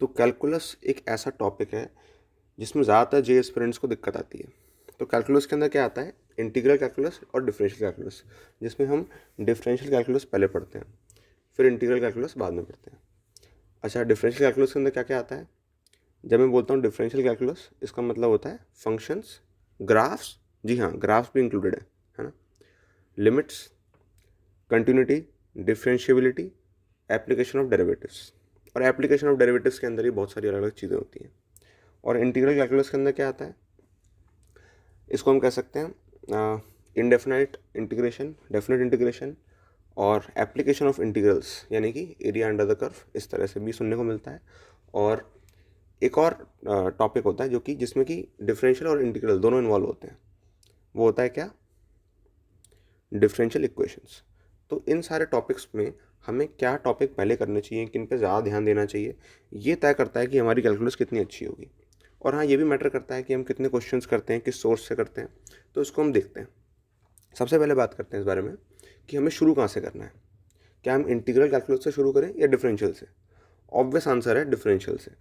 तो कैलकुलस एक ऐसा टॉपिक है जिसमें ज़्यादातर जे एस्पिरेंट्स को दिक्कत आती है। तो कैलकुलस के अंदर क्या आता है, इंटीग्रल कैलकुलस और डिफरेंशियल कैलकुलस, जिसमें हम डिफरेंशियल कैलकुलस पहले पढ़ते हैं, फिर इंटीग्रल कैलकुलस बाद में पढ़ते हैं। अच्छा, डिफरेंशियल कैलकुलस के अंदर क्या क्या आता है? जब मैं बोलता हूँ डिफरेंशियल कैलकुलस, इसका मतलब होता है फंक्शंस, ग्राफ्स, जी हाँ ग्राफ्स भी इंक्लूडेड है ना, limits, continuity, differentiability, application of derivatives. और एप्लीकेशन ऑफ डेरिवेटिव्स के अंदर ही बहुत सारी अलग अलग चीज़ें होती हैं। और इंटीग्रल कैलकुलस के अंदर क्या आता है, इसको हम कह सकते हैं इनडेफिनाइट इंटीग्रेशन, डेफिनेट इंटीग्रेशन और एप्लीकेशन ऑफ इंटीग्रल्स, यानी कि एरिया अंडर द कर्व, इस तरह से भी सुनने को मिलता है। और एक और टॉपिक होता है जो कि जिसमें कि डिफरेंशियल और इंटीग्रल दोनों इन्वॉल्व होते हैं, वो होता है क्या, डिफरेंशियल इक्वेशंस। तो इन सारे टॉपिक्स में हमें क्या टॉपिक पहले करने चाहिए, किन पे ज़्यादा ध्यान देना चाहिए, ये तय करता है कि हमारी कैलकुलस कितनी अच्छी होगी। और हाँ, ये भी मैटर करता है कि हम कितने क्वेश्चंस करते हैं, किस सोर्स से करते हैं। तो इसको हम देखते हैं। सबसे पहले बात करते हैं इस बारे में कि हमें शुरू कहाँ से करना है। क्या हम इंटीग्रल कैलकुलस से शुरू करें या डिफरेंशियल से? ऑब्वियस आंसर है डिफरेंशियल से।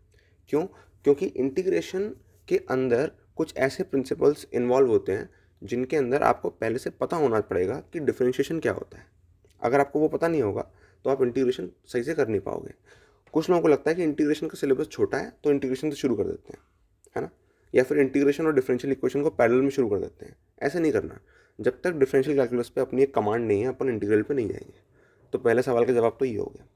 क्यों? क्योंकि इंटीग्रेशन के अंदर कुछ ऐसे प्रिंसिपल्स इन्वॉल्व होते हैं जिनके अंदर आपको पहले से पता होना पड़ेगा कि डिफरेंशिएशन क्या होता है। अगर आपको वो पता नहीं होगा तो आप इंटीग्रेशन सही से कर नहीं पाओगे। कुछ लोगों को लगता है कि इंटीग्रेशन का सिलेबस छोटा है तो इंटीग्रेशन से शुरू कर देते हैं, है ना, या फिर इंटीग्रेशन और डिफरेंशियल इक्वेशन को पैरेलल में शुरू कर देते हैं। ऐसे नहीं करना। जब तक डिफरेंशियल कैलकुलस पे अपनी एक कमांड नहीं है, अपन इंटीग्रल पे नहीं जाएंगे। तो पहले सवाल का जवाब तो ये हो गया।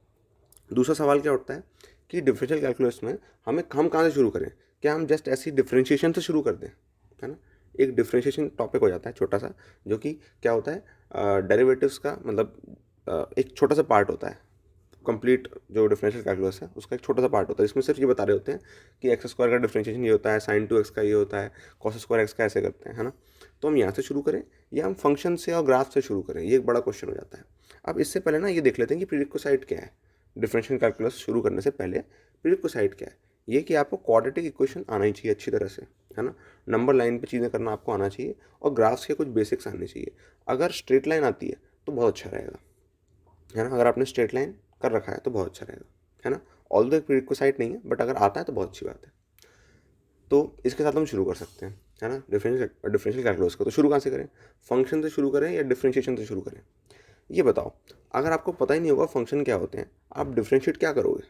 दूसरा सवाल क्या उठता है कि डिफरेंशियल कैलकुलस में हम कहाँ से शुरू करें? क्या हम जस्ट ऐसी डिफरेंशिएशन से शुरू कर दें, है ना? एक डिफरेंशिएशन टॉपिक हो जाता है छोटा सा, जो कि क्या होता है, डेरिवेटिव्स का मतलब एक छोटा सा पार्ट होता है। कंप्लीट जो डिफरेंशियल कैलकुलस है उसका एक छोटा सा पार्ट होता है, इसमें सिर्फ ये बता रहे होते हैं कि एक्स स्क्वायर का डिफरेंशिएशन ये होता है, साइन टू एक्स का ये होता है, कॉस स्क्वायर एक्स का ऐसे करते हैं, है ना। तो हम यहाँ से शुरू करें या हम फंक्शन से और ग्राफ से शुरू करें, ये एक बड़ा क्वेश्चन हो जाता है। अब इससे पहले ना ये देख लेते हैं कि प्रीरिक्विसाइट क्या है। डिफरेंशियल कैलकुलस शुरू करने से पहले प्रीरिक्विसाइट क्या है, ये कि आपको क्वाड्रेटिक इक्वेशन आना ही चाहिए अच्छी तरह से, है ना। नंबर लाइन पे चीज़ें करना आपको आना चाहिए और ग्राफ्स के कुछ बेसिक्स आने चाहिए। अगर स्ट्रेट लाइन आती है तो बहुत अच्छा रहेगा, है ना। अगर आपने स्ट्रेट लाइन कर रखा है तो बहुत अच्छा रहेगा, है ना। ऑल द प्रीरिक्विसाइट नहीं है, बट अगर आता है तो बहुत अच्छी बात है। तो इसके साथ हम शुरू कर सकते हैं, है ना, डिफरेंशियल कैलकुलस का। तो शुरू कहाँ से करें? फंक्शन से शुरू करें या डिफरेंशिएशन से शुरू करें? ये बताओ। अगर आपको पता ही नहीं होगा फंक्शन क्या होते हैं, आप डिफरेंशिएट क्या करोगे?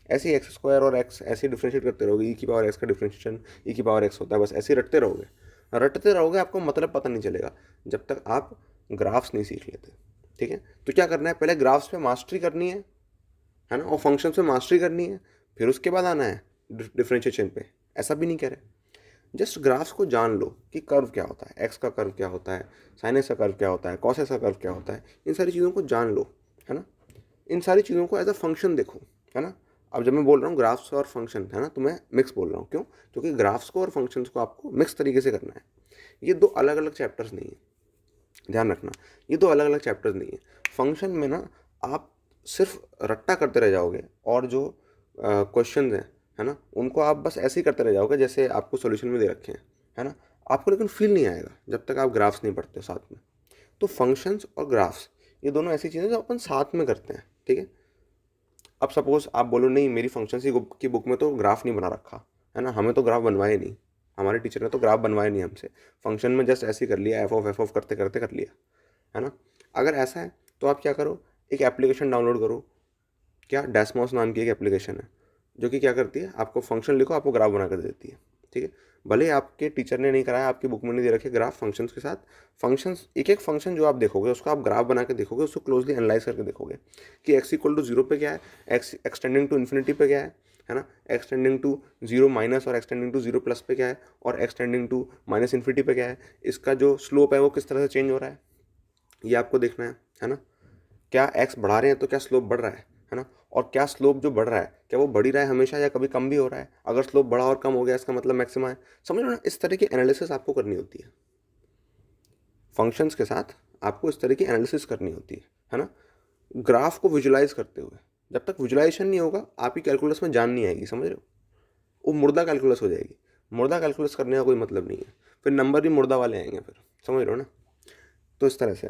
ऐसे ही एक्स स्क्वायर और एक्स ऐसे ही डिफरेंशिएट करते रहोगे, ई की पावर एक्स का डिफरेंशिएशन ई की पावर एक्स होता है, बस ऐसे ही रटते रहोगे, आपको मतलब पता नहीं चलेगा जब तक आप ग्राफ्स नहीं सीख लेते। ठीक है, तो क्या करना है, पहले ग्राफ्स पे मास्टरी करनी है ना, और फंक्शन पे मास्टरी करनी है, फिर उसके बाद आना है डिफरेंशिएशन पे। ऐसा भी नहीं कह रहे, जस्ट ग्राफ्स को जान लो कि कर्व क्या होता है, एक्स का कर्व क्या होता है, साइन एक्स का कर्व क्या होता है, कॉस एक्स का कर्व क्या होता है, इन सारी चीज़ों को जान लो, है ना। इन सारी चीज़ों को एज अ फंक्शन देखो, है ना। अब जब मैं बोल रहा हूँ ग्राफ्स और फंक्शन, है ना, तो मैं मिक्स बोल रहा हूँ। क्यों? क्योंकि ग्राफ्स को और फंक्शंस को आपको मिक्स तरीके से करना है। ये दो अलग अलग चैप्टर्स नहीं है, ध्यान रखना। ये दो अलग अलग चैप्टर्स नहीं है। फंक्शन में ना आप सिर्फ रट्टा करते रह जाओगे, और जो क्वेश्चन हैं, है ना, उनको आप बस ऐसे ही करते रह जाओगे जैसे आपको सॉल्यूशन में दे रखे हैं, है ना। आपको लेकिन फील नहीं आएगा जब तक आप ग्राफ्स नहीं पढ़ते हो साथ में। तो फंक्शंस और ग्राफ्स ये दोनों ऐसी चीज़ें जो अपन साथ में करते हैं, ठीक है। अब सपोज आप बोलो नहीं, मेरी फंक्शंस की बुक में तो ग्राफ नहीं बना रखा, है ना, हमें तो ग्राफ बनवाए नहीं, हमारे टीचर ने तो ग्राफ बनवाए नहीं हमसे, फंक्शन में जस्ट ऐसे ही कर लिया, एफ ऑफ करते करते कर लिया, है ना। अगर ऐसा है तो आप क्या करो, एक एप्लीकेशन डाउनलोड करो। क्या, डेस्मोस नाम की एक एप्लीकेशन है जो कि क्या करती है, आपको फंक्शन लिखो आपको ग्राफ बना कर देती है। ठीक है, भले ही आपके टीचर ने नहीं कराया, आपकी बुक में नहीं दे रखे ग्राफ फंक्शंस के साथ। फंक्शंस, एक एक फंक्शन जो आप देखोगे उसको आप ग्राफ बना के देखोगे, उसको क्लोजली एनालाइज करके देखोगे कि एक्स इक्वल टू जीरो पे क्या है, एक्स एक्सटेंडिंग टू इन्फिनिटी पे क्या है ना, एक्सटेंडिंग टू जीरो माइनस और एक्सटेंडिंग टू जीरो प्लस पे क्या है, और एक्सटेंडिंग टू माइनस इन्फिनिटी पे क्या है, इसका जो स्लोप है वो किस तरह से चेंज हो रहा है, ये आपको देखना है ना। क्या एक्स बढ़ा रहे हैं तो क्या स्लोप बढ़ रहा है ना, और क्या स्लोप जो बढ़ रहा है क्या वो बढ़ ही रहा है हमेशा या कभी कम भी हो रहा है, अगर स्लोप बढ़ा और कम हो गया इसका मतलब मैक्सिमा है। समझ लो ना, इस तरह की एनालिसिस आपको करनी होती है फंक्शंस के साथ, आपको इस तरह की एनालिसिस करनी होती है ना। ग्राफ को विजुलाइज करते हुए, जब तक विजुलाइजेशन नहीं होगा आपकी कैलकुलस में जान नहीं आएगी, समझ रहे हो, वो मुर्दा कैलकुलस हो जाएगी। मुर्दा कैलकुलस करने का कोई मतलब नहीं है, फिर नंबर भी मुर्दा वाले आएंगे फिर, समझ रहे हो ना। तो इस तरह से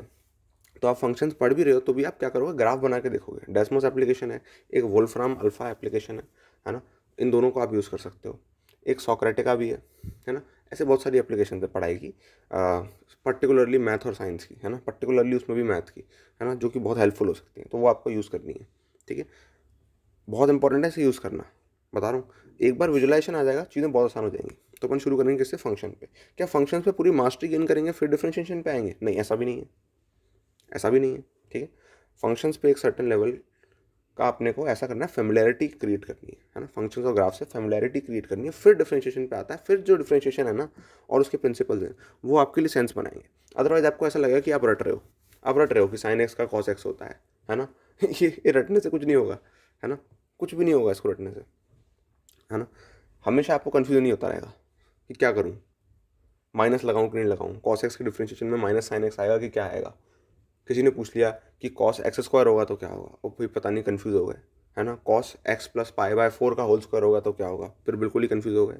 तो आप फंक्शंस पढ़ भी रहे हो तो भी आप क्या करोगे, ग्राफ बना के देखोगे। डेस्मोस एप्लीकेशन है, एक वोल्फ्राम अल्फा एप्लीकेशन है ना, इन दोनों को आप यूज़ कर सकते हो। एक सॉक्रेटिका भी है ना। ऐसे बहुत सारी एप्लीकेशन है पढ़ाई की, पर्टिकुलरली मैथ और साइंस की, है ना, पर्टिकुलरली उसमें भी मैथ की, है ना, जो कि बहुत हेल्पफुल हो सकती है, तो वो आपको यूज़ करनी है। ठीक है, बहुत इंपॉर्टेंट है इसे यूज़ करना, बता रहा हूँ। एक बार विजुलाइजेशन आ जाएगा चीज़ें बहुत आसान हो जाएंगी। तो अपन शुरू करेंगे किससे, फंक्शन पे। क्या फंक्शन पे पूरी मास्टरी गेन करेंगे फिर डिफरेंशिएशन पे आएंगे? नहीं, ऐसा भी नहीं है, ऐसा भी नहीं है। ठीक है, फंक्शंस पे एक सर्टेन लेवल का अपने को ऐसा करना है, फेमिलियरिटी क्रिएट करनी है ना, फंक्शंस और ग्राफ से फेमिलियरिटी क्रिएट करनी है, फिर डिफरेंशिएशन पे आता है। फिर जो डिफरेंशिएशन है ना और उसके प्रिंसिपल्स हैं वो आपके लिए सेंस बनाएंगे। अदरवाइज आपको ऐसा लगेगा कि आप रट रहे हो, आप रट रहे हो कि साइन एक्स का कॉस एक्स होता है ना। ये रटने से कुछ नहीं होगा, है ना, कुछ भी नहीं होगा इसको रटने से, है ना। हमेशा आपको कन्फ्यूजन नहीं होता रहेगा कि क्या करूँ, माइनस लगाऊँ कि नहीं लगाऊँ, कॉस एक्स के डिफरेंशिएशन में माइनस साइन एक्स आएगा कि क्या आएगा। किसी ने पूछ लिया कि कॉस एक्स स्क्वायर होगा तो क्या होगा, वो फिर पता नहीं, कन्फ्यूज हो गए, है ना। Cos x plus pi by 4 का होल स्क्वायर होगा तो क्या होगा, फिर बिल्कुल ही कन्फ्यूज हो गए।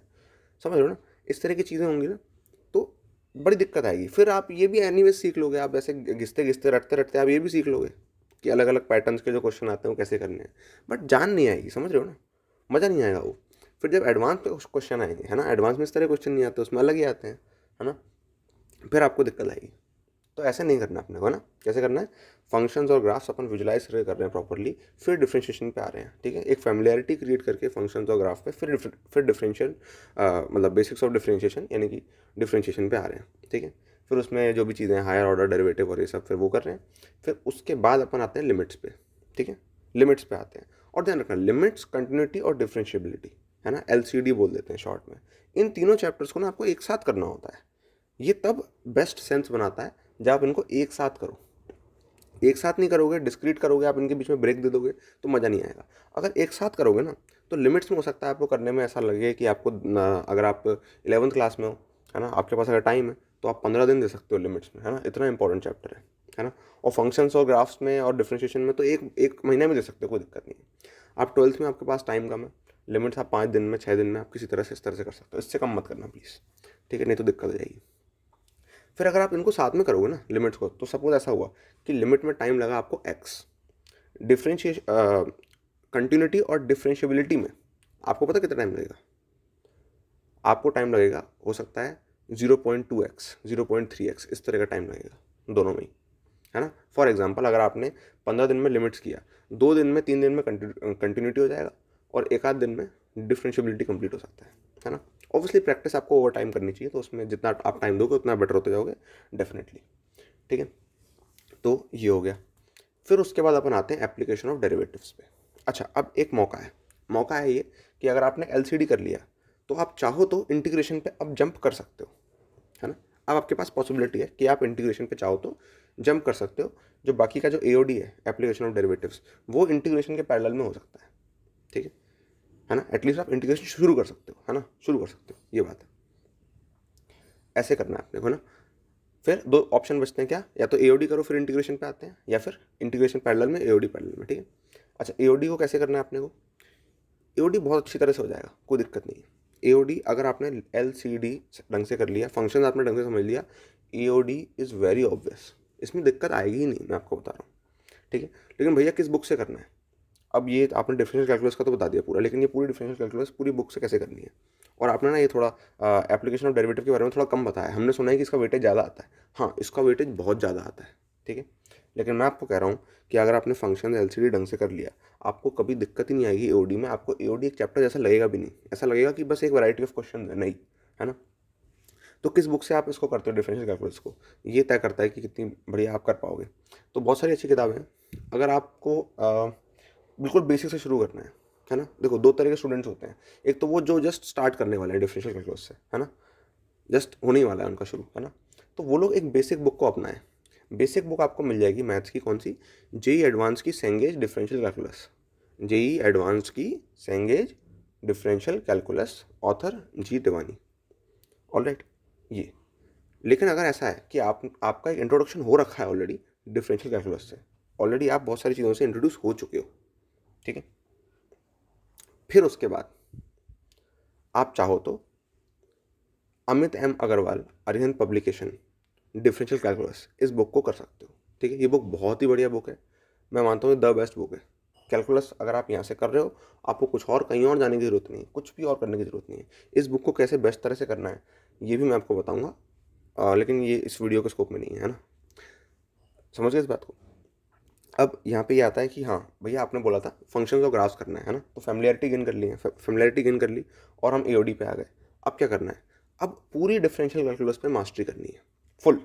समझ रहे हो ना, इस तरह की चीज़ें होंगी ना तो बड़ी दिक्कत आएगी। फिर आप ये भी एनीवेज सीख लोगे, आप ऐसे घिसते घिसते रटते रटते आप ये भी सीख लोगे कि अलग अलग पैटर्न्स के जो क्वेश्चन आते हैं वो कैसे करने हैं, बट जान नहीं आएगी, समझ रहे हो ना, मज़ा नहीं आएगा वो। फिर जब एडवांस पे क्वेश्चन आएंगे, है ना, एडवांस में इस तरह क्वेश्चन नहीं आते, उसमें अलग ही आते हैं, है ना, फिर आपको दिक्कत आएगी। तो ऐसे नहीं करना अपने को ना, कैसे करना है, फंक्शंस और ग्राफ्स अपन विजुलाइज कर रहे हैं प्रॉपर्ली, फिर डिफरेंशिएशन पे आ रहे हैं। ठीक है, एक फैमिलियरिटी क्रिएट करके फंक्शंस और ग्राफ पे फिर डिफरेंशियल मतलब बेसिक्स ऑफ डिफरेंशिएशन यानी कि डिफरेंशिएशन पे आ रहे हैं। ठीक है, फिर उसमें जो भी चीज़ें हैं, हायर ऑर्डर डेरिवेटिव और ये सब फिर वो कर रहे हैं। फिर उसके बाद अपन आते हैं लिमिट्स पे। ठीक है, लिमिट्स पे आते हैं, और ध्यान रखना लिमिट्स, कंटिन्यूटी और डिफरेंशिएबिलिटी, है ना, LCD बोल देते हैं शॉर्ट में। इन तीनों चैप्टर्स को ना आपको एक साथ करना होता है। ये तब बेस्ट सेंस बनाता है जब आप इनको एक साथ करो। एक साथ नहीं करोगे, डिस्क्रीट करोगे, आप इनके बीच में ब्रेक दे दोगे तो मज़ा नहीं आएगा। अगर एक साथ करोगे ना तो लिमिट्स में हो सकता है आपको करने में ऐसा लगे कि आपको अगर आप 11th क्लास में हो, है ना, आपके पास अगर टाइम है तो आप 15 दिन दे सकते हो लिमिट्स में, है ना, इतना इंपॉर्टेंट चैप्टर है ना। और फंक्शंस और ग्राफ्स में और डिफरेंशिएशन में तो एक एक महीने में दे सकते हो, कोई दिक्कत नहीं है। आप 12th में आपके पास टाइम कम है, लिमिट्स आप 5 दिन में 6 दिन में आप किसी तरह से इस तरह से कर सकते हो, इससे कम मत करना प्लीज़। ठीक है, नहीं तो दिक्कत हो जाएगी। फिर अगर आप इनको साथ में करोगे ना लिमिट्स को, तो सपोज ऐसा हुआ कि लिमिट में टाइम लगा आपको एक्स, डिफरेंशिएशन कंटिन्यूटी और डिफरेंशिएबिलिटी में आपको पता कितना टाइम लगेगा, आपको टाइम लगेगा हो सकता है 0.2x 0.3x इस तरह का टाइम लगेगा दोनों में ही, है ना। फॉर एग्जाम्पल अगर आपने 15 दिन में लिमिट्स किया, 2 दिन में 3 दिन में कंटिन्यूटी हो जाएगा और एक आध दिन में डिफरेंशिएबिलिटी कंप्लीट हो सकता है ना। ऑब्वियसली प्रैक्टिस आपको ओवर टाइम करनी चाहिए, तो उसमें जितना आप टाइम दोगे उतना बेटर होते जाओगे डेफिनेटली। ठीक है, तो ये हो गया। फिर उसके बाद अपन आते हैं एप्लीकेशन ऑफ डेरिवेटिव्स पे। अच्छा, अब एक मौका है ये कि अगर आपने LCD कर लिया तो आप चाहो तो इंटीग्रेशन पे अब जंप कर सकते हो, है ना। अब आपके पास पॉसिबिलिटी है कि आप इंटीग्रेशन पे चाहो तो जंप कर सकते हो। जो बाकी का जो AOD है, एप्लीकेशन ऑफ डेरिवेटिव्स, वो इंटीग्रेशन के पैरेलल में हो सकता है। ठीक है ना, एटलीस्ट आप इंटीग्रेशन शुरू कर सकते हो, है ना, शुरू कर सकते हो, ये बात है। ऐसे करना है अपने को ना। फिर दो ऑप्शन बचते हैं क्या, या तो AOD करो फिर इंटीग्रेशन पे आते हैं, या फिर इंटीग्रेशन पैरेलल में AOD पैरेलल में। ठीक है, अच्छा AOD को कैसे करना है अपने को, AOD बहुत अच्छी तरह से हो जाएगा, कोई दिक्कत नहीं है। AOD अगर आपने LCD ढंग से कर लिया, फंक्शन आपने ढंग से समझ लिया, AOD इज़ वेरी ऑब्वियस, इसमें दिक्कत आएगी ही नहीं, मैं आपको बता रहा हूँ। ठीक है, लेकिन भैया किस बुक से करना है, अब ये आपने डिफरेंशियल कैलकुलस का तो बता दिया पूरा, लेकिन ये पूरी डिफरेंशियल कैलकुलस पूरी बुक से कैसे करनी है। और आपने ना ये थोड़ा एप्लीकेशन ऑफ डेरिवेटिव के बारे में थोड़ा कम बताया, हमने सुना है कि इसका वेटेज ज़्यादा आता है, हाँ इसका वेटेज बहुत ज़्यादा आता है। ठीक है, लेकिन मैं आपको कह रहा हूँ कि अगर आपने फंक्शन LCD ढंग से कर लिया, आपको कभी दिक्कत ही नहीं आएगी AOD में, आपको AOD एक चैप्टर जैसा लगेगा भी नहीं, ऐसा लगेगा कि बस एक वैरायटी ऑफ क्वेश्चन है, नहीं, है ना। तो किस बुक से आप इसको करते हो डिफरेंशियल कैलकुलस को, ये तय करता है कि कितनी बढ़िया आप कर पाओगे। तो बहुत सारी अच्छी किताबें हैं। अगर आपको बिल्कुल बेसिक से शुरू करना है ना, देखो दो तरह के स्टूडेंट्स होते हैं, एक तो वो जो जस्ट स्टार्ट करने वाले हैं डिफरेंशियल कैलकुलस से, है ना, जस्ट होने ही वाला है उनका शुरू, है ना, तो वो लोग एक बेसिक बुक को अपनाएं। बेसिक बुक आपको मिल जाएगी मैथ्स की, कौन सी, JEE एडवांस की Cengage differential calculus, JEE advance की Cengage differential calculus, author G Tewani. Alright, ये, लेकिन अगर ऐसा है कि आपका एक इंट्रोडक्शन हो रखा है ऑलरेडी डिफरेंशियल कैलकुलस से, ऑलरेडी आप बहुत सारी चीज़ों से इंट्रोड्यूस हो चुके हो, ठीक है, फिर उसके बाद आप चाहो तो Amit M Agarwal Arihant publication differential calculus इस बुक को कर सकते हो। ठीक है, ये बुक बहुत ही बढ़िया बुक है, मैं मानता हूँ द बेस्ट बुक है। कैलकुलस अगर आप यहाँ से कर रहे हो, आपको कुछ और कहीं और जाने की ज़रूरत नहीं है, कुछ भी और करने की ज़रूरत नहीं है। इस बुक को कैसे बेस्ट तरह से करना है ये भी मैं आपको बताऊँगा, लेकिन ये इस वीडियो के स्कोप में नहीं है ना। समझ गए इस बात को। अब यहाँ पे ये आता है कि हाँ भैया आपने बोला था फंक्शंस और ग्राफ्स करना है ना, तो फैमिलियरिटी गेन कर ली है, फैमिलियरिटी गेन कर ली और हम एओडी पे आ गए। अब क्या करना है, अब पूरी डिफरेंशियल कैलकुलस पे मास्टरी करनी है फुल।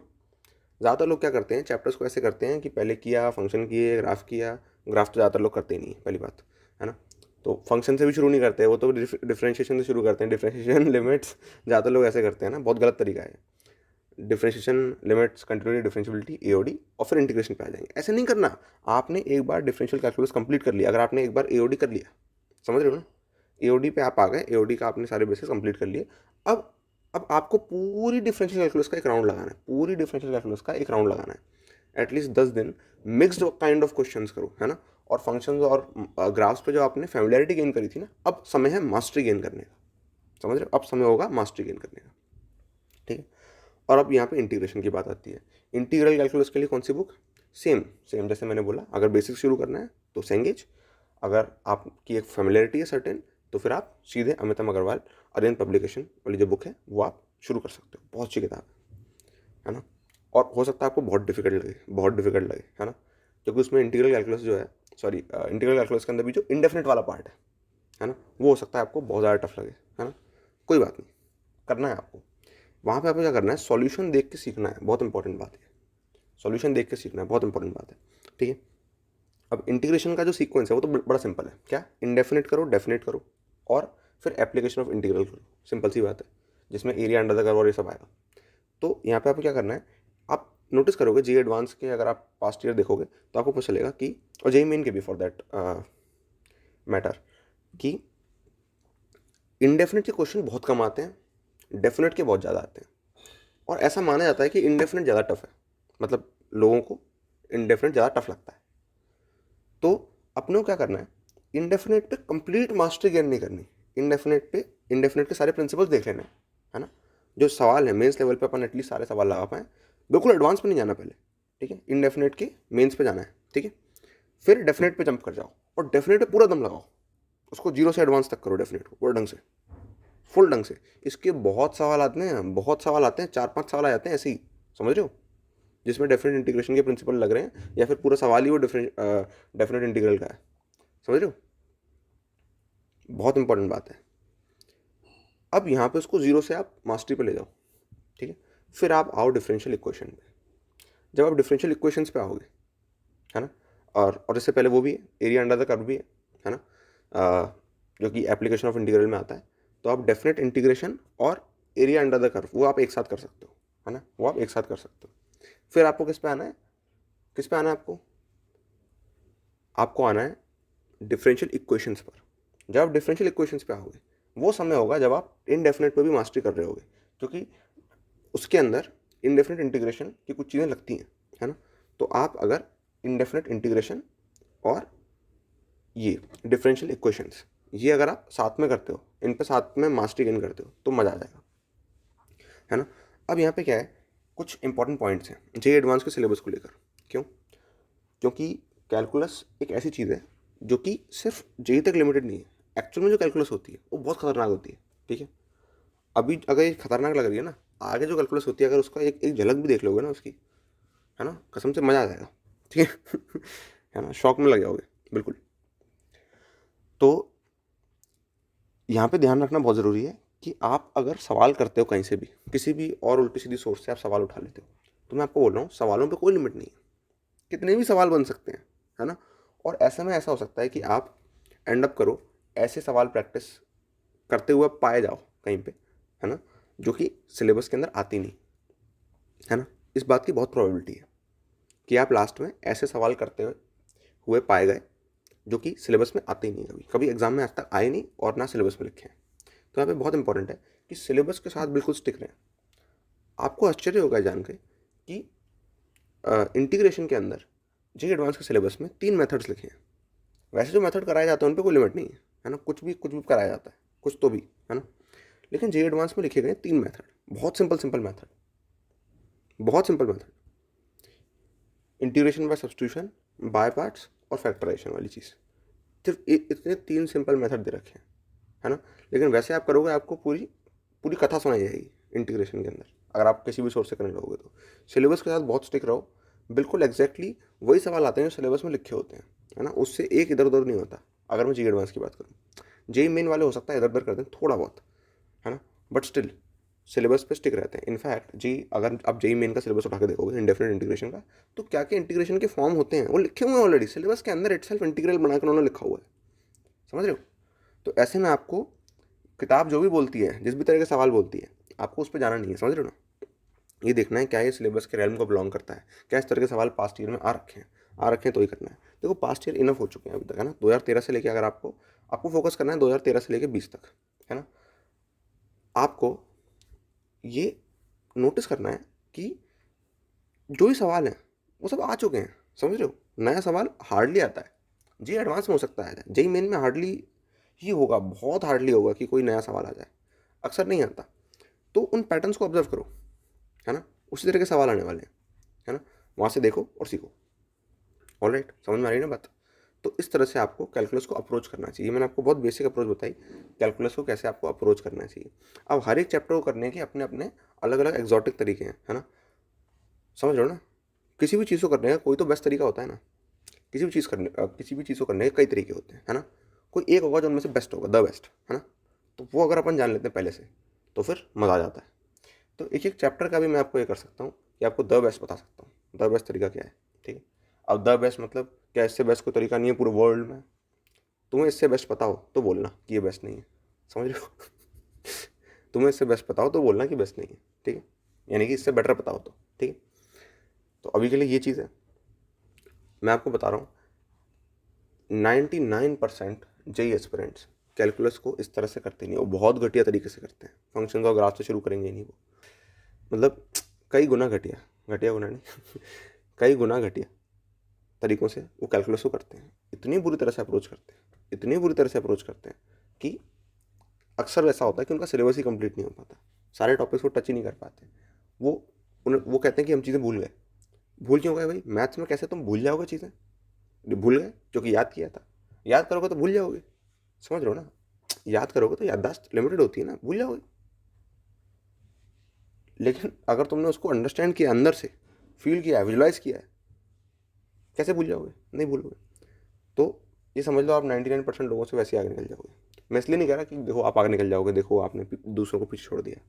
ज़्यादातर लोग क्या करते हैं, चैप्टर्स को ऐसे करते हैं कि पहले किया फंक्शन किए ग्राफ किया, ग्राफ तो ज़्यादातर लोग करते ही नहीं है पहली बात, है ना। तो फंक्शन से भी शुरू नहीं करते, वो तो डिफरेंशिएशन से शुरू करते हैं, डिफरेंशिएशन लिमिट्स, ज़्यादातर लोग ऐसे करते हैं ना, बहुत गलत तरीका है। Differentiation limits continuity differentiability AOD और फिर इंटीग्रेशन पे आ जाएंगे, ऐसे नहीं करना। आपने एक बार डिफरेंशियल कैलकुलस कंप्लीट कर लिया, अगर आपने एक बार एओडी कर लिया, समझ रहे हो ना, एओडी पे आप आ गए, एओडी का आपने सारे बेसिस कंप्लीट कर लिए। अब अब आपको पूरी डिफरेंशियल कैलकुलस का एक राउंड लगाना है, पूरी डिफरेंशियल कैलकुलस का एक राउंड लगाना है, एटलीस्ट 10 दिन मिक्सड काइंड ऑफ क्वेश्चंस करो, है ना। और फंक्शंस और ग्राफ्स पे जो आपने फैमिलियरिटी गेन करी थी ना, अब समय है मास्टरी गेन करने का, समझ रहे हो, अब समय होगा मास्टरी गेन करने का, ठीक है। और अब यहाँ पे इंटीग्रेशन की बात आती है। इंटीग्रल कैलकुलस के लिए कौन सी बुक, सेम सेम जैसे मैंने बोला, अगर बेसिक शुरू करना है तो सेंगेज, अगर आपकी एक फेमिलियरिटी है सर्टेन तो फिर आप सीधे अमितम अग्रवाल अरिहंत पब्लिकेशन वाली जो बुक है वो आप शुरू कर सकते हो, बहुत अच्छी किताब है ना। और हो सकता है आपको बहुत डिफिकल्ट लगे, बहुत डिफिकल्ट लगे, है ना, क्योंकि उसमें इंटीग्रल कैलकुलस जो है, सॉरी इंटीग्रल कैलकुलस के अंदर भी जो इंडेफिनिट वाला पार्ट है ना, वो हो सकता है आपको बहुत ज़्यादा टफ लगे, है ना। कोई बात नहीं, करना है आपको। वहाँ पे आपको क्या करना है, सॉल्यूशन देख के सीखना है, बहुत इंपॉर्टेंट बात है, सॉल्यूशन देख के सीखना है, बहुत इंपॉर्टेंट बात है, ठीक है। अब इंटीग्रेशन का जो सीक्वेंस है वो तो बड़ा सिंपल है, क्या, इंडेफिनिट करो, डेफिनेट करो और फिर एप्लीकेशन ऑफ इंटीग्रल करो, सिंपल सी बात है, जिसमें एरिया अंडर द कर्व और ये सब आएगा। तो यहाँ पे आपको क्या करना है, आप नोटिस करोगे जे एडवांस के अगर आप पास्ट ईयर देखोगे तो आपको पता चलेगा कि, और जे मेन के भी फॉर दैट मैटर, कि इंडेफिनिट के क्वेश्चन बहुत कम आते हैं, डेफिनेट के बहुत ज़्यादा आते हैं। और ऐसा माना जाता है कि इंडेफिनिट ज़्यादा टफ है, मतलब लोगों को इंडेफिनिट ज़्यादा टफ लगता है। तो अपने को क्या करना है, इंडेफिनिट पे कंप्लीट मास्टरी गेन नहीं करनी, इंडेफिनिट के सारे प्रिंसिपल्स देख लेना है ना। जो सवाल है मेंस लेवल पे अपन एटलीस्ट सारे सवाल लगा पाएँ, बिल्कुल एडवांस पे नहीं जाना पहले, ठीक है, इंडेफिनिट के मेंस पे जाना है, ठीक है। फिर डेफिनेट पे जंप कर जाओ और डेफिनेट पे पूरा दम लगाओ, उसको जीरो से एडवांस तक करो डेफिनेट को पूरे ढंग से, फुल ढंग से। इसके बहुत सवाल आते हैं, बहुत सवाल आते हैं, 4-5 सवाल आ जाते हैं ऐसे ही, समझ रहे हो, जिसमें डेफिनेट इंटीग्रेशन के प्रिंसिपल लग रहे हैं या फिर पूरा सवाल ही वो डेफिनेट इंटीग्रल का है, समझ रहे हो, बहुत इंपॉर्टेंट बात है। अब यहाँ पे उसको जीरो से आप मास्टरी पे ले जाओ, ठीक है। फिर आप आओ डिफरेंशियल इक्वेशन पे। जब आप डिफरेंशियल इक्वेशंस पे आओगे, है ना, और इससे पहले वो भी है, एरिया अंडर द कर्व भी है ना, जो कि एप्लीकेशन ऑफ इंटीग्रल में आता है। तो आप डेफिनेट इंटीग्रेशन और एरिया अंडर द कर्व वो आप एक साथ कर सकते हो, है ना, वो आप एक साथ कर सकते हो। फिर आपको किस पे आना है, किस पे आना है आपको, आपको आना है डिफरेंशियल इक्वेशंस पर। जब आप डिफरेंशियल इक्वेशंस पे आओगे वो समय होगा जब आप इनडेफिनेट पे भी मास्टरी कर रहे होगे, क्योंकि उसके अंदर इनडेफिनेट इंटीग्रेशन की कुछ चीज़ें लगती हैं, है ना। तो आप अगर इनडेफिनेट इंटीग्रेशन और ये डिफरेंशियल इक्वेशंस ये अगर आप साथ में करते हो, इन पे साथ में मास्टरी गेन करते हो तो मज़ा आ जाएगा, है ना। अब यहाँ पे क्या है, कुछ इंपॉर्टेंट पॉइंट्स हैं जे एडवांस के सिलेबस को लेकर। क्यों, क्योंकि कैलकुलस एक ऐसी चीज़ है जो कि सिर्फ जे तक लिमिटेड नहीं है, एक्चुअल में जो कैलकुलस होती है वो बहुत खतरनाक होती है, ठीक है। अभी अगर ये खतरनाक लग रही है ना, आगे जो कैलकुलस होती है अगर उसका एक एक झलक भी देख लोगे ना उसकी, है ना, कसम से मज़ा आ जाएगा, ठीक है है ना, शौक में लग जाओगे बिल्कुल। तो यहाँ पे ध्यान रखना बहुत ज़रूरी है कि आप अगर सवाल करते हो कहीं से भी, किसी भी और उल्टी सीधी सोर्स से आप सवाल उठा लेते हो, तो मैं आपको बोल रहा हूँ सवालों पे कोई लिमिट नहीं है, कितने भी सवाल बन सकते हैं, है ना। और ऐसे में ऐसा हो सकता है कि आप एंड अप करो ऐसे सवाल प्रैक्टिस करते हुए पाए जाओ कहीं पे, है ना, जो कि सिलेबस के अंदर आती नहीं, है ना। इस बात की बहुत प्रोबेबिलिटी है कि आप लास्ट में ऐसे सवाल करते हुए पाए गए जो कि सिलेबस में आते ही नहीं, कभी कभी एग्जाम में आज तक आए नहीं और ना सिलेबस में लिखे हैं। तो यहाँ पे बहुत इंपॉर्टेंट है कि सिलेबस के साथ बिल्कुल स्टिक रहें। आपको आश्चर्य होगा जान के कि इंटीग्रेशन के अंदर जे एडवांस के सिलेबस में 3 मेथड्स लिखे हैं। वैसे जो मेथड कराए जाते हैं उन पर कोई लिमिट नहीं है ना, कुछ भी कराया जाता है, कुछ तो भी, है ना। लेकिन जे एडवांस में लिखे गए 3 मेथड, बहुत सिंपल सिंपल मेथड, बहुत simple method. Integration by substitution, by parts और फैक्टराइजेशन वाली चीज़। सिर्फ इतने 3 सिंपल मेथड दे रखे हैं, है ना। लेकिन वैसे आप करोगे आपको पूरी पूरी कथा सुनाई जाएगी इंटीग्रेशन के अंदर, अगर आप किसी भी सोर्स से करने लगोगे तो। सिलेबस के साथ बहुत स्टिक रहो, बिल्कुल एग्जैक्टली वही सवाल आते हैं जो सिलेबस में लिखे होते हैं, है ना। उससे एक इधर उधर नहीं होता। अगर मैं जी एडवांस की बात करूँ, जेई मेन वाले हो सकता है इधर उधर कर दें थोड़ा बहुत, है ना, बट स्टिल सिलेबस पे स्टिक रहते हैं। इनफैक्ट जी अगर आप जेई मेन का सिलेबस उठा के देखोगे इंडेफिनिट इंटीग्रेशन का, तो क्या क्या इंटीग्रेशन के फॉर्म होते हैं वो लिखे हुए हैं ऑलरेडी सिलेबस के अंदर, इटसेल्फ इंटीग्रल बनाकर उन्होंने लिखा हुआ है, समझ रहे हो। तो ऐसे में आपको किताब जो भी बोलती है, जिस भी तरह के सवाल बोलती है, आपको उस पर जाना नहीं है, समझ रहे हो ना। ये देखना है क्या ये सिलेबस के रेलम को बिलोंग करता है, क्या इस तरह के सवाल पास्ट ईयर में आ रखे हैं तो ही करना है। देखो पास्ट ईयर इनफ हो चुके हैं अभी तक, है ना। 2013 से लेकर अगर आपको आपको फोकस करना है 2013 से लेकर 20 तक, है ना। आपको ये नोटिस करना है कि जो भी सवाल हैं वो सब आ चुके हैं, समझ रहे हो। नया सवाल हार्डली आता है, जी एडवांस में हो सकता है, जेई मेन में हार्डली ही होगा, बहुत हार्डली होगा कि कोई नया सवाल आ जाए, अक्सर नहीं आता। तो उन पैटर्न्स को ऑब्जर्व करो, है ना, उसी तरह के सवाल आने वाले हैं, है ना, वहाँ से देखो और सीखो। ऑलराइट, समझ में आ रही है ना बात। तो इस तरह से आपको कैलकुलस को अप्रोच करना चाहिए। मैंने आपको बहुत बेसिक अप्रोच बताई कैलकुलस को कैसे आपको अप्रोच करना चाहिए। अब हर एक चैप्टर को करने के अपने अपने अलग अलग एग्जॉटिक तरीके हैं, है ना, समझ रहे हो ना। किसी भी चीज़ को करने का कोई तो बेस्ट तरीका होता है ना। किसी भी चीज़ को करने के कई तरीके होते हैं, है ना। कोई एक होगा जो उनमें से बेस्ट होगा, द बेस्ट, है ना। तो वो अगर अपन जान लेते हैं पहले से तो फिर मज़ा आ जाता है। तो एक एक चैप्टर का भी मैं आपको ये कर सकता हूँ कि आपको द बेस्ट बता सकता हूँ, द बेस्ट तरीका क्या है, ठीक है। अब द बेस्ट मतलब क्या, इससे बेस्ट कोई तरीका नहीं है पूरे वर्ल्ड में। तुम्हें इससे बेस्ट पता हो तो बोलना कि ये बेस्ट नहीं है, समझ रहे हो। तुम्हें इससे बेस्ट पता हो तो बोलना कि बेस्ट नहीं है, ठीक है, यानी कि इससे बेटर पता हो तो, ठीक है। तो अभी के लिए ये चीज़ है, मैं आपको बता रहा हूँ 99% जेई एस्पिरेंट्स कैलकुलस को इस तरह से करते नहीं, वो बहुत घटिया तरीके से करते हैं। फंक्शन और ग्राफ से शुरू करेंगे नहीं वो, मतलब कई गुना घटिया, घटिया गुना नहीं कई गुना घटिया तरीकों से वो कैलकुलस को करते हैं। इतनी बुरी तरह से अप्रोच करते हैं, इतनी बुरी तरह से अप्रोच करते हैं कि अक्सर ऐसा होता है कि उनका सिलेबस ही कंप्लीट नहीं हो पाता, सारे टॉपिक्स को टच ही नहीं कर पाते। वो वो कहते हैं कि हम चीज़ें भूल गए। भूल क्यों गए भाई, मैथ्स में कैसे तुम भूल जाओगे चीज़ें, भूल गए जो कि याद किया था। याद करोगे तो भूल जाओगे, समझ रहे हो ना। याद करोगे तो याददाश्त लिमिटेड होती है ना, भूल जाओगे। लेकिन अगर तुमने उसको अंडरस्टैंड किया, अंदर से फील किया है, विजुलाइज किया है, कैसे भूल जाओगे, नहीं भूलोगे। तो ये समझ लो आप 99% लोगों से वैसे आगे निकल जाओगे। मैं इसलिए नहीं कह रहा कि देखो आप आगे निकल जाओगे, देखो आपने दूसरों को पीछे छोड़ दिया।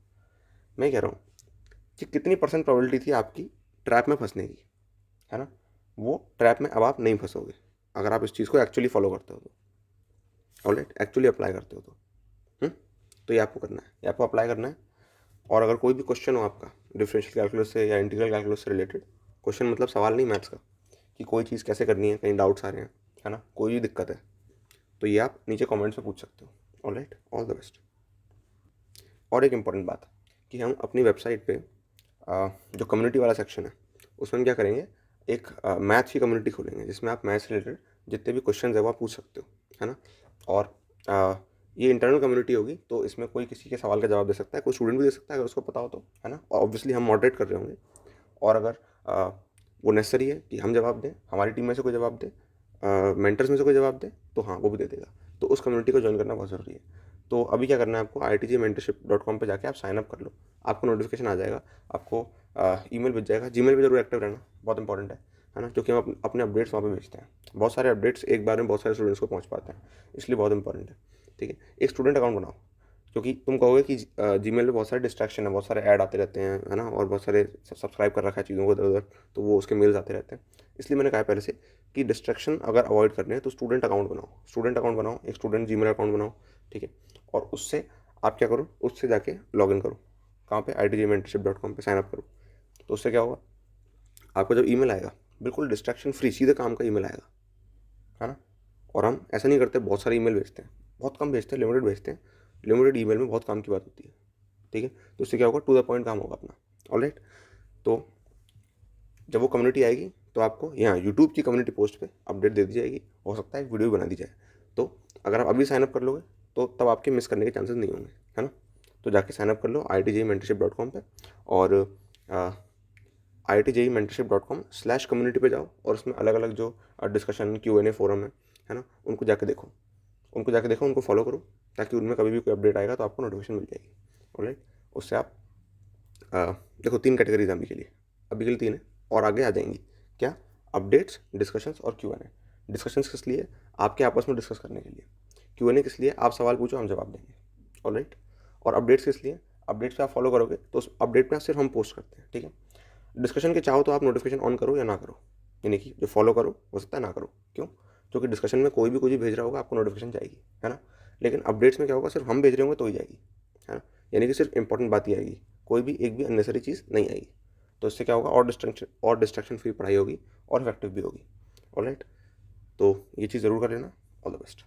मैं कह रहा हूँ कि कितनी परसेंट प्रोबेबिलिटी थी आपकी ट्रैप में फंसने की, है ना। वो ट्रैप में अब आप नहीं फंसोगे अगर आप इस चीज़ को एक्चुअली फॉलो करते हो तो, ऑलराइट, एक्चुअली अप्लाई करते हो तो। तो ये आपको करना है, ये आपको अप्लाई करना है। और अगर कोई भी क्वेश्चन हो आपका डिफरेंशियल कैलकुलस से या इंटीग्रल कैलकुलस से रिलेटेड, क्वेश्चन मतलब सवाल नहीं मैथ्स का, कि कोई चीज़ कैसे करनी है, कहीं डाउट्स आ रहे हैं, है ना, कोई भी दिक्कत है, तो ये आप नीचे कमेंट्स में पूछ सकते हो। Alright, all the best. और एक इम्पॉर्टेंट बात कि हम अपनी वेबसाइट पे जो कम्युनिटी वाला सेक्शन है उसमें हम क्या करेंगे, एक मैथ्स की कम्युनिटी खोलेंगे जिसमें आप मैथ्स रिलेटेड जितने भी क्वेश्चन है वो आप पूछ सकते हो, है ना। और ये इंटरनल कम्युनिटी होगी तो इसमें कोई किसी के सवाल का जवाब दे सकता है, कोई स्टूडेंट भी दे सकता है अगर उसको पता हो तो, है ना। ऑब्वियसली हम मॉडरेट कर रहे होंगे, और अगर वो नेसेसरी है कि हम जवाब दें, हमारी टीम में से कोई जवाब दे, मेंटर्स में से कोई जवाब दे, तो हाँ वो भी दे देगा। तो उस कम्युनिटी को ज्वाइन करना बहुत ज़रूरी है। तो अभी क्या करना है आपको, IITJmentorship.com पे जाके आप साइन अप कर लो, आपको नोटिफिकेशन आ जाएगा, आपको ईमेल भेज जाएगा। जीमेल पे जरूर एक्टिव रहना, बहुत इंपॉर्टेंट है ना, क्योंकि हम अपने अपडेट्स वहाँ पे भेजते हैं। बहुत सारे अपडेट्स एक बार में बहुत सारे स्टूडेंट्स को पहुँच पाते हैं, इसलिए बहुत इंपॉर्टेंट है, ठीक है। एक स्टूडेंट अकाउंट बनाओ, क्योंकि तुम कहोगे कि जीमेल पे बहुत सारे डिस्ट्रैक्शन है, बहुत सारे ऐड आते रहते हैं, है ना, और बहुत सारे सब्सक्राइब कर रखा है चीज़ों को इधर उधर, तो वो उसके मेल्स आते रहते हैं। इसलिए मैंने कहा पहले से कि डिस्ट्रैक्शन अगर अवॉइड करने हैं तो स्टूडेंट अकाउंट बनाओ, स्टूडेंट अकाउंट बनाओ, एक स्टूडेंट जीमेल अकाउंट बनाओ, ठीक है। और उससे आप क्या करो, उससे जाके लॉग इन करो, कहाँ पे, IITJmentorship.com पे साइन अप करो। तो उससे क्या होगा, आपको जब ईमेल आएगा बिल्कुल डिस्ट्रैक्शन फ्री सीधे काम का ईमेल आएगा, है ना। और हम ऐसा नहीं करते, बहुत सारे ईमेल भेजते हैं, बहुत कम भेजते हैं, लिमिटेड भेजते हैं। लिमिटेड ईमेल में बहुत काम की बात होती है, ठीक है। तो उससे क्या होगा, टू द पॉइंट काम होगा अपना, ऑलराइट। तो जब वो कम्युनिटी आएगी तो आपको यहाँ यूट्यूब की कम्युनिटी पोस्ट पे अपडेट दे दी जाएगी, हो सकता है एक वीडियो भी बना दी जाए। तो अगर आप अभी साइनअप कर लोगे तो तब आपके मिस करने के चांसेस नहीं होंगे, है ना। तो जाके साइनअप कर लो IITJmentorship.com पे, और iitjmentorship.com/community पे जाओ और उसमें अलग अलग जो डिस्कशन Q&A फोरम है ना, उनको जाके देखो, उनको फॉलो करो, ताकि उनमें कभी भी कोई अपडेट आएगा तो आपको नोटिफिकेशन मिल जाएगी। ऑलराइट, उससे आप देखो 3 कैटेगरीज अभी के लिए 3 है, और आगे आ जाएंगी। क्या? अपडेट्स, डिस्कशंस और Q&A। डिस्कशंस किस लिए? आपके आपस में डिस्कस करने के लिए। Q&A किस लिए? आप सवाल पूछो, हम जवाब देंगे। ऑलराइट, और अपडेट्स किस लिए? अपडेट्स पे आप फॉलो करोगे तो उस अपडेट पे सिर्फ हम पोस्ट करते हैं, ठीक है। डिस्कशन के चाहो तो आप नोटिफिकेशन ऑन करो या ना करो, यानी कि जो फॉलो करो हो सकता है ना करो। क्यों? क्योंकि डिस्कशन में कोई भी कुछ भी भेज रहा होगा आपको नोटिफिकेशन जाएगी, है ना। लेकिन अपडेट्स में क्या होगा, सिर्फ हम भेज रहे होंगे तो ही जाएगी, है ना। यानी कि सिर्फ इंपॉर्टेंट बात ही आएगी, कोई भी एक भी अननेसरी चीज़ नहीं आएगी। तो इससे क्या होगा, और डिस्ट्रैक्शन फ्री पढ़ाई होगी और इफेक्टिव भी होगी। ऑलराइट, तो ये चीज़ ज़रूर कर लेना। All the best.